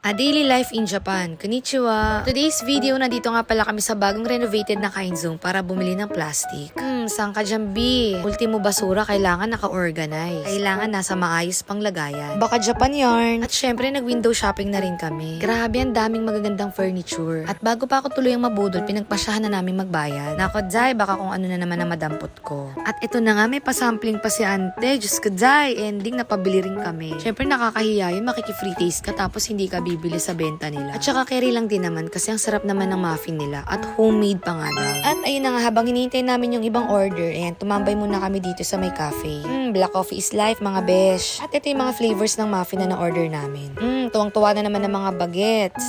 A Daily Life in Japan. Konnichiwa! Today's video, nandito nga pala kami sa bagong renovated na Kainzong para bumili ng plastic. Saan ka dyan, B? Ultimo basura, kailangan naka-organize. Kailangan nasa maayos pang lagayan. Baka Japan yarn. At syempre, nag-window shopping na rin kami. Grabe, ang daming magagandang furniture. At bago pa ako tuluyang mabudol, pinagpasyahan na namin magbayad. Nako, Jai, baka kung ano na naman ang madampot ko. At ito na nga, may pasampling pa si Ante. Diyos ko, Jai, ending napabili rin kami. Syempre, nakakahiya yun, makiki-free taste ka tapos hindi ka bibili sa benta nila. At saka carry lang din naman kasi ang sarap naman ng muffin nila at homemade pa nga daw. At ayun na nga, habang hinihintay namin yung ibang order, ayan, tumambay muna kami dito sa may cafe. Black coffee is life, mga besh. At ito yung mga flavors ng muffin na na-order namin. Tuwang-tuwa na naman ng mga bagets.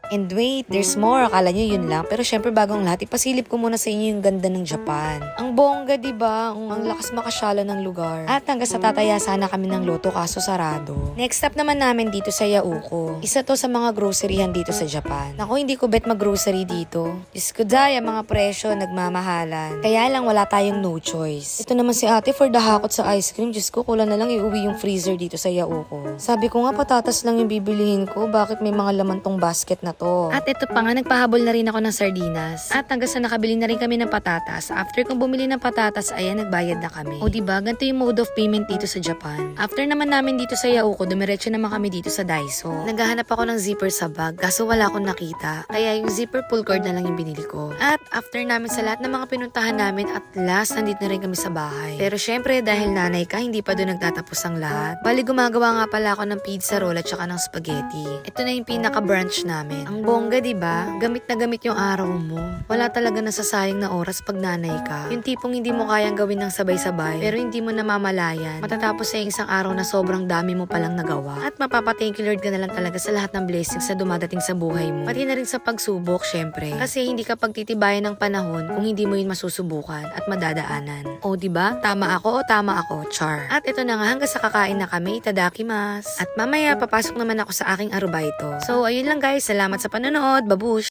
And wait, there's more. Akala nyo yun lang. Pero syempre bago ang lahat, ipasilip ko muna sa inyo yung ganda ng Japan. Ang bongga, diba? Ang lakas makasyala ng lugar. At hanggang sa tataya sana kami ng loto kaso sarado. Next stop naman namin dito sa Yauko. Isa to sa mga groceryhan dito sa Japan. Naku, hindi ko bet mag-grocery dito. Diyos ko, Jai, ang mga presyo nagmamahalan. Kaya lang wala tayong no choice. Ito naman si ate for the hakot sa ice cream. Diyos ko, kulang na lang iuwi yung freezer dito sa Yauko. Sabi ko nga, patatas lang yung bibilihin ko. Bakit may mga laman tong basket na to? At ito pa nga, nagpahabol na rin ako ng sardinas. At hanggang sa nakabili na rin kami ng patatas. After kong bumili ng patatas, ayan, nagbayad na kami. O diba, ganito yung mode of payment dito sa Japan. After naman namin dito sa Yauko, dumiretso naman kami dito sa Daiso. Naghahanap ako ng zipper sa bag, kaso wala akong nakita. Kaya yung zipper pull cord na lang yung binili ko. At after namin sa lahat ng mga pinuntahan namin, at last, nandito na rin kami sa bahay. Pero syempre, dahil nanay ka, hindi pa doon nagtatapos ang lahat. Bali, gumagawa nga pala ako ng pizza roll at saka ng spaghetti. Ito na yung pinaka-brunch namin. Ang bongga, diba? Gamit na gamit yung araw mo. Wala talaga nasasayang na oras pag nanay ka. Yung tipong hindi mo kayang gawin ng sabay-sabay, pero hindi mo namamalayan. Matatapos sa isang araw na sobrang dami mo palang nagawa. At mapapa-thank you Lord ka na lang talaga sa lahat ng blessings na dumadating sa buhay mo. Pati na rin sa pagsubok, syempre. Kasi hindi ka pagtitibayan ng panahon kung hindi mo yun masusubukan at madadaanan. O diba? Tama ako o tama ako, char. At ito na nga, hanggang sa kakain na kami, itadakimasu. At mamaya, papasok naman ako sa aking arubaito. So, ayun lang guys. Salamat sa panonood. Babush!